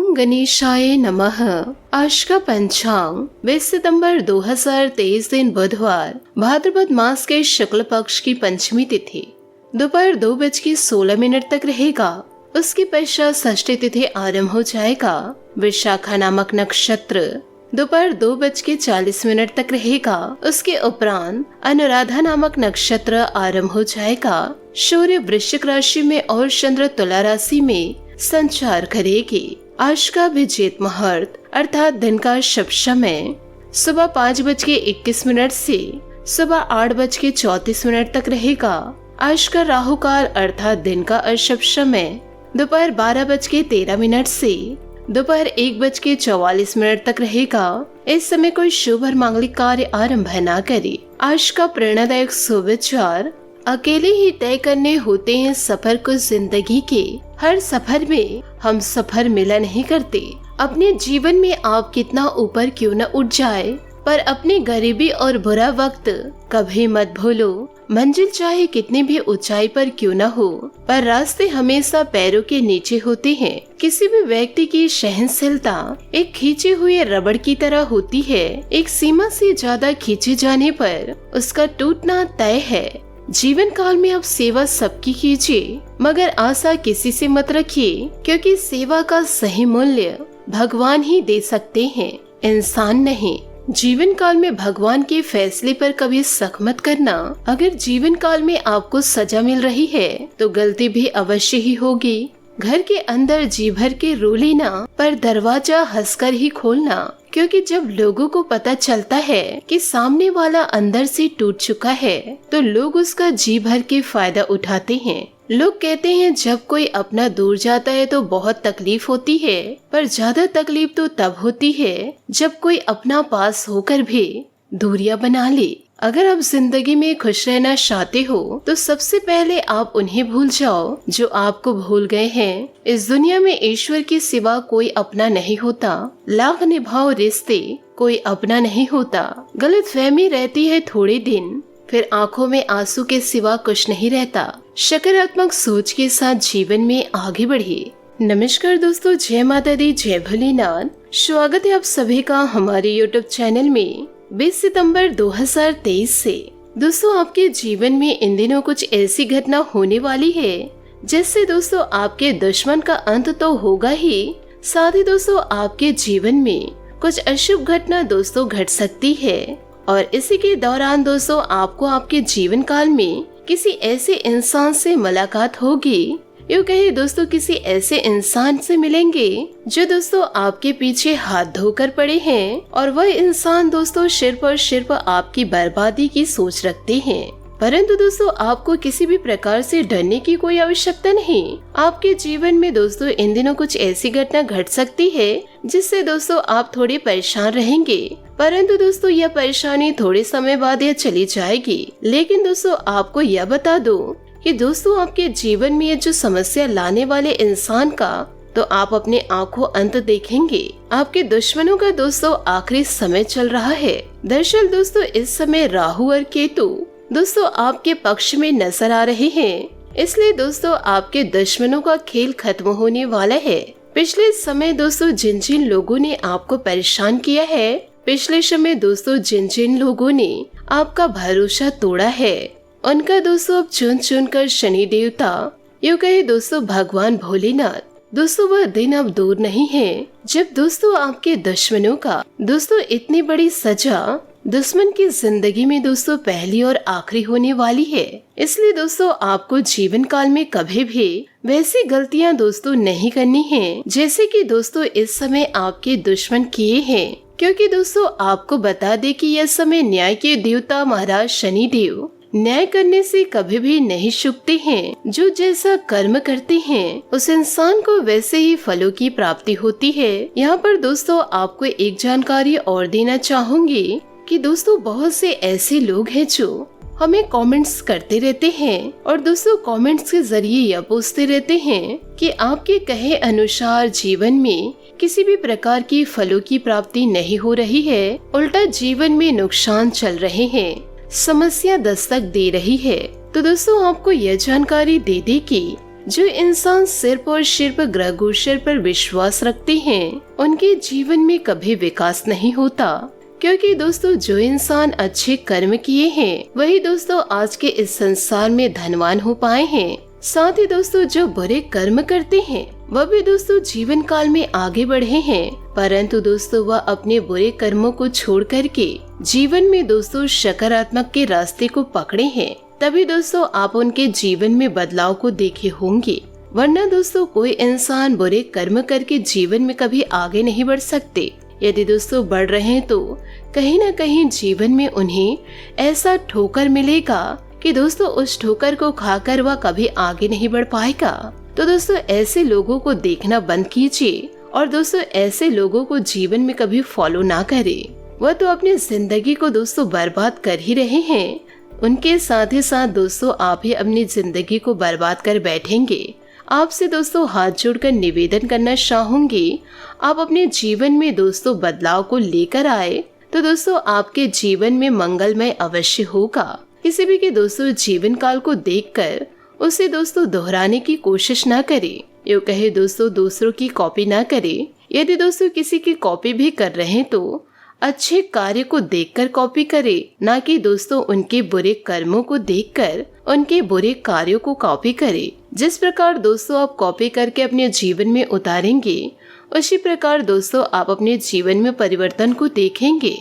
ओम गणेशाय नमः। आज का पंचांग 20 सितंबर 2023 दिन बुधवार, भाद्रपद मास के शुक्ल पक्ष की पंचमी तिथि दोपहर 2:16 तक रहेगा। उसके पश्चात षष्ठी तिथि आरंभ हो जाएगा। विशाखा नामक नक्षत्र दोपहर 2:40 तक रहेगा। उसके उपरांत अनुराधा नामक नक्षत्र आरंभ हो जाएगा। सूर्य वृश्चिक राशि में और चंद्र तुला राशि में संचार करेगी। आज का अभिजीत मुहूर्त अर्थात दिन का शुभ समय सुबह 5:21 से सुबह 8:34 तक रहेगा। आज का राहु काल अर्थात दिन का अशुभ समय दोपहर 12:13 से दोपहर 1:44 तक रहेगा। इस समय कोई शुभ और मांगलिक कार्य आरंभ न करे। आज का प्रेरणादायक सुविचार, अकेले ही तय करने होते हैं सफर को जिंदगी के। हर सफर में हम सफर मिला नहीं करते। अपने जीवन में आप कितना ऊपर क्यों न उठ जाए, पर अपनी गरीबी और बुरा वक्त कभी मत भूलो। मंजिल चाहे कितनी भी ऊंचाई पर क्यों न हो, पर रास्ते हमेशा पैरों के नीचे होते हैं। किसी भी व्यक्ति की सहनशीलता एक खींचे हुए रबड़ की तरह होती है। एक सीमा से ज्यादा खींचे जाने पर उसका टूटना तय है। जीवन काल में आप सेवा सबकी कीजिए, मगर आशा किसी से मत रखिए, क्योंकि सेवा का सही मूल्य भगवान ही दे सकते हैं, इंसान नहीं। जीवन काल में भगवान के फैसले पर कभी शक मत करना। अगर जीवन काल में आपको सजा मिल रही है तो गलती भी अवश्य ही होगी। घर के अंदर जी भर के रो लेना, पर दरवाजा हंसकर ही खोलना, क्योंकि जब लोगों को पता चलता है कि सामने वाला अंदर से टूट चुका है तो लोग उसका जी भर के फायदा उठाते हैं। लोग कहते हैं जब कोई अपना दूर जाता है तो बहुत तकलीफ होती है, पर ज्यादा तकलीफ तो तब होती है जब कोई अपना पास होकर भी दूरियां बना ले। अगर आप जिंदगी में खुश रहना चाहते हो तो सबसे पहले आप उन्हें भूल जाओ जो आपको भूल गए हैं। इस दुनिया में ईश्वर के सिवा कोई अपना नहीं होता। लाख निभाओ रिश्ते, कोई अपना नहीं होता। गलतफहमी रहती है थोड़े दिन, फिर आंखों में आंसू के सिवा कुछ नहीं रहता। सकारात्मक सोच के साथ जीवन में आगे बढ़िए। नमस्कार दोस्तों, जय माता दी, जय भोलेनाथ। स्वागत है आप सभी का हमारे यूट्यूब चैनल में। 20 सितंबर 2023 से दोस्तों आपके जीवन में इन दिनों कुछ ऐसी घटना होने वाली है जिससे दोस्तों आपके दुश्मन का अंत तो होगा ही, साथ ही दोस्तों आपके जीवन में कुछ अशुभ घटना दोस्तों घट सकती है। और इसी के दौरान दोस्तों आपको आपके जीवन काल में किसी ऐसे इंसान से मुलाकात होगी, यूँ कहे दोस्तों किसी ऐसे इंसान से मिलेंगे जो दोस्तों आपके पीछे हाथ धोकर पड़े हैं, और वह इंसान दोस्तों सिर्फ आपकी बर्बादी की सोच रखते हैं। परंतु दोस्तों आपको किसी भी प्रकार से डरने की कोई आवश्यकता नहीं। आपके जीवन में दोस्तों इन दिनों कुछ ऐसी घटना घट सकती है जिससे दोस्तों आप थोड़े परेशान रहेंगे, परंतु दोस्तों यह परेशानी थोड़े समय बाद यह चली जाएगी। लेकिन दोस्तों आपको यह बता दो कि दोस्तों आपके जीवन में ये जो समस्या लाने वाले इंसान का तो आप अपने आंखों अंत देखेंगे। आपके दुश्मनों का दोस्तों आखिरी समय चल रहा है। दरअसल दोस्तों इस समय राहु और केतु दोस्तों आपके पक्ष में नजर आ रहे हैं, इसलिए दोस्तों आपके दुश्मनों का खेल खत्म होने वाला है। पिछले समय दोस्तों जिन जिन लोगों ने आपको परेशान किया है, पिछले समय दोस्तों जिन जिन लोगों ने आपका भरोसा तोड़ा है, उनका दोस्तों अब चुन चुन कर शनि देवता, यूँ कहे दोस्तों भगवान भोलेनाथ, दोस्तों वह दिन अब दूर नहीं है जब दोस्तों आपके दुश्मनों का दोस्तों इतनी बड़ी सजा दुश्मन की जिंदगी में दोस्तों पहली और आखिरी होने वाली है। इसलिए दोस्तों आपको जीवन काल में कभी भी वैसी गलतियां दोस्तों नहीं करनी है जैसे कि दोस्तों इस समय आपके दुश्मन किए हैं, क्योंकि दोस्तों आपको बता दे कि यह समय न्याय के देवता महाराज शनि देव न्याय करने से कभी भी नहीं चूकते हैं। जो जैसा कर्म करते हैं उस इंसान को वैसे ही फलों की प्राप्ति होती है। यहाँ पर दोस्तों आपको एक जानकारी और देना चाहूंगी कि दोस्तों बहुत से ऐसे लोग हैं जो हमें कमेंट्स करते रहते हैं, और दोस्तों कमेंट्स के जरिए यह पूछते रहते हैं कि आपके कहे अनुसार जीवन में किसी भी प्रकार की फलों की प्राप्ति नहीं हो रही है, उल्टा जीवन में नुकसान चल रहे हैं, समस्या दस्तक दे रही है। तो दोस्तों आपको यह जानकारी दे दे कि जो इंसान सिर्फ और सिर्फ ग्रह गोचर पर विश्वास रखते हैं उनके जीवन में कभी विकास नहीं होता, क्योंकि दोस्तों जो इंसान अच्छे कर्म किए हैं वही दोस्तों आज के इस संसार में धनवान हो पाए हैं। साथ ही दोस्तों जो बुरे कर्म करते हैं वह भी दोस्तों जीवन काल में आगे बढ़े हैं, परंतु दोस्तों वह अपने बुरे कर्मों को छोड़ करके जीवन में दोस्तों सकारात्मक के रास्ते को पकड़े हैं। तभी दोस्तों आप उनके जीवन में बदलाव को देखे होंगे, वरना दोस्तों कोई इंसान बुरे कर्म करके जीवन में कभी आगे नहीं बढ़ सकते। यदि दोस्तों बढ़ रहे हैं तो कहीं न कहीं जीवन में उन्हें ऐसा ठोकर मिलेगा कि दोस्तों उस ठोकर को खाकर वह कभी आगे नहीं बढ़ पाएगा। तो दोस्तों ऐसे लोगों को देखना बंद कीजिए और दोस्तों ऐसे लोगों को जीवन में कभी फॉलो ना करें। वह तो अपनी जिंदगी को दोस्तों बर्बाद कर ही रहे हैं, उनके साथ ही साथ दोस्तों आप ही अपनी जिंदगी को बर्बाद कर बैठेंगे। आपसे दोस्तों हाथ जोड़कर निवेदन करना चाहूंगी, आप अपने जीवन में दोस्तों बदलाव को लेकर आए तो दोस्तों आपके जीवन में मंगलमय अवश्य होगा। किसी भी के दोस्तों जीवन काल को देखकर उसे दोस्तों दोहराने की कोशिश ना करें। यूँ कहे दोस्तों दूसरों की कॉपी ना करें। यदि दोस्तों किसी की कॉपी भी कर रहे हैं तो अच्छे कार्य को देखकर कॉपी करें, ना कि दोस्तों उनके बुरे कर्मों को देखकर उनके बुरे कार्यों को कॉपी करें। जिस प्रकार दोस्तों आप कॉपी करके अपने जीवन में उतारेंगे उसी प्रकार दोस्तों आप अपने जीवन में परिवर्तन को देखेंगे,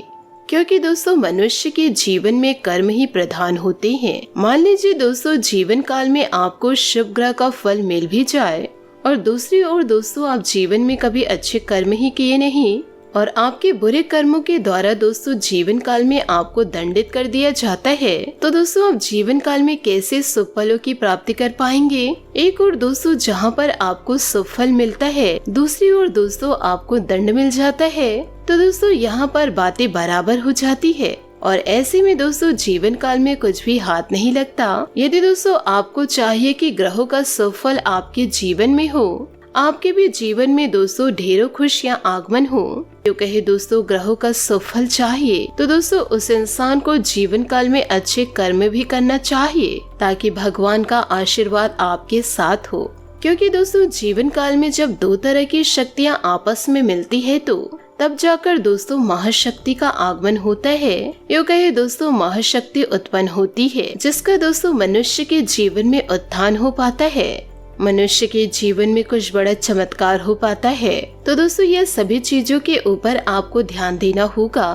क्योंकि दोस्तों मनुष्य के जीवन में कर्म ही प्रधान होते हैं। मान लीजिए दोस्तों जीवन काल में आपको शुभ ग्रह का फल मिल भी जाए और दूसरी ओर दोस्तों आप जीवन में कभी अच्छे कर्म ही किए नहीं और आपके बुरे कर्मों के द्वारा दोस्तों जीवन काल में आपको दंडित कर दिया जाता है, तो दोस्तों आप जीवन काल में कैसे शुभ फलों की प्राप्ति कर पाएंगे। एक और दोस्तों जहां पर आपको शुभ फल मिलता है, दूसरी ओर दोस्तों आपको दंड मिल जाता है, तो दोस्तों यहाँ पर बातें बराबर हो जाती है और ऐसे में दोस्तों जीवन काल में कुछ भी हाथ नहीं लगता। यदि दोस्तों आपको चाहिए कि ग्रहों का शुभ फल आपके जीवन में हो, आपके भी जीवन में दोस्तों ढेरों खुशियाँ आगमन हो, जो कहे दोस्तों ग्रहों का सफल चाहिए, तो दोस्तों उस इंसान को जीवन काल में अच्छे कर्म भी करना चाहिए ताकि भगवान का आशीर्वाद आपके साथ हो। क्योंकि दोस्तों जीवन काल में जब दो तरह की शक्तियाँ आपस में मिलती है तो तब जाकर दोस्तों महाशक्ति का आगमन होता है। यूँ कहे दोस्तों महाशक्ति उत्पन्न होती है, जिसका दोस्तों मनुष्य के जीवन में उत्थान हो पाता है, मनुष्य के जीवन में कुछ बड़ा चमत्कार हो पाता है। तो दोस्तों यह सभी चीजों के ऊपर आपको ध्यान देना होगा,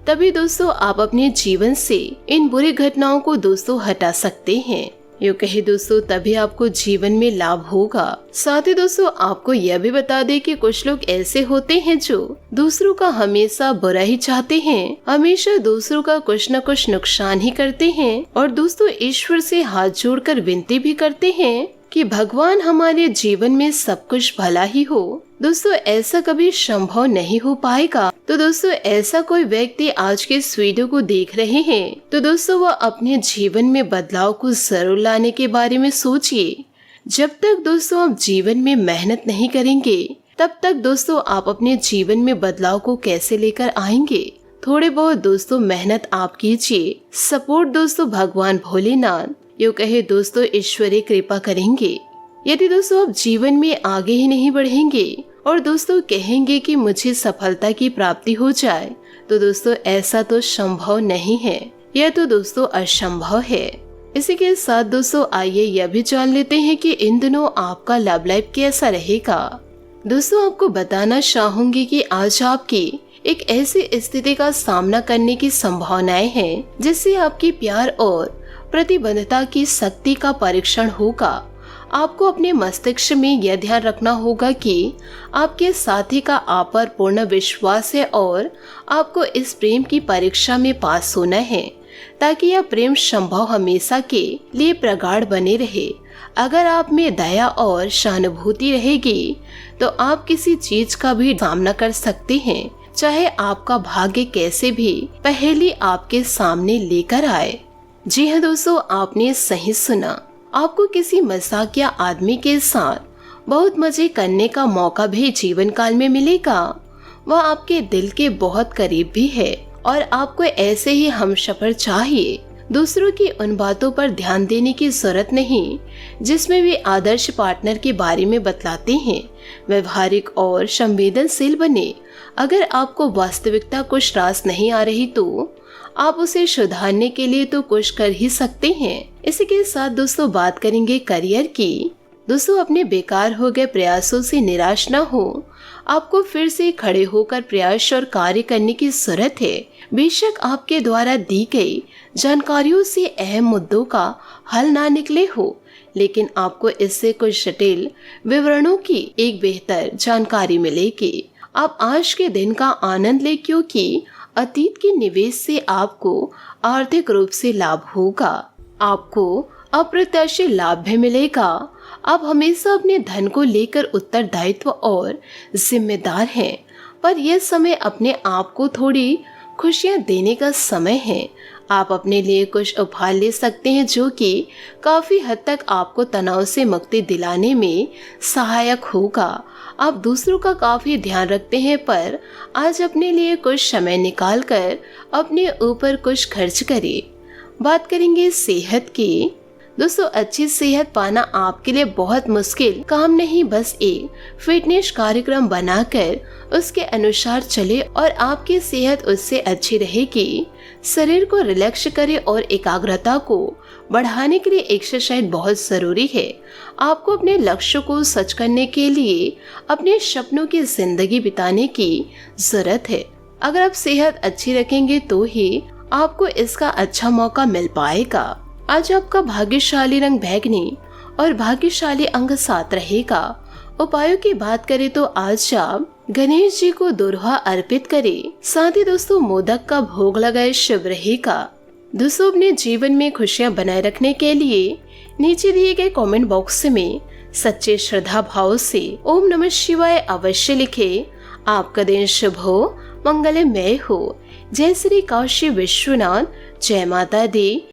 तभी दोस्तों आप अपने जीवन से इन बुरी घटनाओं को दोस्तों हटा सकते हैं। यूँ कहे दोस्तों तभी आपको जीवन में लाभ होगा। साथ ही दोस्तों आपको यह भी बता दें कि कुछ लोग ऐसे होते हैं जो दूसरों का हमेशा बुरा ही चाहते हैं, हमेशा दूसरों का कुछ न कुछ नुकसान ही करते हैं और दोस्तों ईश्वर से हाथ जोड़कर विनती भी करते हैं कि भगवान हमारे जीवन में सब कुछ भला ही हो। दोस्तों ऐसा कभी संभव नहीं हो पाएगा। तो दोस्तों ऐसा कोई व्यक्ति आज के इस वीडियो को देख रहे हैं तो दोस्तों वह अपने जीवन में बदलाव को जरूर लाने के बारे में सोचिए। जब तक दोस्तों आप जीवन में मेहनत नहीं करेंगे तब तक दोस्तों आप अपने जीवन में बदलाव को कैसे लेकर आएंगे। थोड़े बहुत दोस्तों मेहनत आप कीजिए, सपोर्ट दोस्तों भगवान भोलेनाथ, यूँ कहे दोस्तों ईश्वरीय कृपा करेंगे। यदि दोस्तों आप जीवन में आगे ही नहीं बढ़ेंगे और दोस्तों कहेंगे कि मुझे सफलता की प्राप्ति हो जाए, तो दोस्तों ऐसा तो संभव नहीं है, यह तो दोस्तों असंभव है। इसी के साथ दोस्तों आइए यह भी जान लेते हैं कि इन दिनों आपका लव लाइफ कैसा रहेगा। दोस्तों आपको बताना चाहूंगी कि आज आपकी एक ऐसी स्थिति का सामना करने की संभावनाएं हैं जिससे आपकी प्यार और प्रतिबद्धता की शक्ति का परीक्षण होगा। आपको अपने मस्तिष्क में यह ध्यान रखना होगा कि आपके साथी का आप पर पूर्ण विश्वास है और आपको इस प्रेम की परीक्षा में पास होना है ताकि यह प्रेम संभव हमेशा के लिए प्रगाढ़ बने रहे। अगर आप में दया और सहानुभूति रहेगी तो आप किसी चीज का भी सामना कर सकते हैं, चाहे आपका भाग्य कैसे भी पहेली आपके सामने लेकर आए। जी हाँ दोस्तों, आपने सही सुना। आपको किसी मजाकिया आदमी के साथ बहुत मजे करने का मौका भी जीवन काल में मिलेगा। वह आपके दिल के बहुत करीब भी है और आपको ऐसे ही हमसफर चाहिए दूसरों की उन बातों पर ध्यान देने की जरूरत नहीं जिसमें वे आदर्श पार्टनर के बारे में बतलाते हैं। व्यवहारिक और संवेदनशील बने। अगर आपको वास्तविकता कुछ रास नहीं आ रही तो आप उसे सुधारने के लिए तो कुछ कर ही सकते हैं। इसी के साथ दोस्तों बात करेंगे करियर की। दोस्तों अपने बेकार हो गए प्रयासों से निराश न हो। आपको फिर से खड़े होकर प्रयास और कार्य करने की जरूरत है। बेशक आपके द्वारा दी गई जानकारियों से अहम मुद्दों का हल ना निकले हो, लेकिन आपको इससे कुछ जटिल विवरणों की एक बेहतर जानकारी मिलेगी। आप आज के दिन का आनंद ले, क्योंकि अतीत के निवेश से आपको आर्थिक रूप से लाभ होगा। आपको अप्रत्याशित लाभ भी मिलेगा। आप हमेशा अपने धन को लेकर उत्तरदायित्व और जिम्मेदार हैं, पर यह समय अपने आप को थोड़ी खुशियां देने का समय है। आप अपने लिए कुछ उपहार ले सकते हैं जो कि काफी हद तक आपको तनाव से मुक्ति दिलाने में सहायक होगा। आप दूसरों का काफी ध्यान रखते हैं, पर आज अपने लिए कुछ समय निकालकर अपने ऊपर कुछ खर्च करें। बात करेंगे सेहत की। दोस्तों अच्छी सेहत पाना आपके लिए बहुत मुश्किल काम नहीं, बस एक फिटनेस कार्यक्रम बनाकर उसके अनुसार चले और आपकी सेहत उससे अच्छी रहेगी। शरीर को रिलैक्स करें और एकाग्रता को बढ़ाने के लिए एक्सरसाइज बहुत जरूरी है। आपको अपने लक्ष्य को सच करने के लिए अपने सपनों की जिंदगी बिताने की जरूरत है। अगर आप सेहत अच्छी रखेंगे तो ही आपको इसका अच्छा मौका मिल पाएगा। आज आपका भाग्यशाली रंग बैंगनी और भाग्यशाली अंक 7 रहेगा। उपायों की बात करें तो आज आप गणेश जी को दोरहा अर्पित करें। साथ ही दोस्तों मोदक का भोग लगाए शुभ रहेगा। दोस्तों अपने जीवन में खुशियां बनाए रखने के लिए नीचे दिए गए कमेंट बॉक्स में सच्चे श्रद्धा भाव से ओम नमः शिवाय अवश्य लिखें। आपका दिन शुभ हो, मंगलमय हो। जय श्री काशी विश्वनाथ। जय माता दी।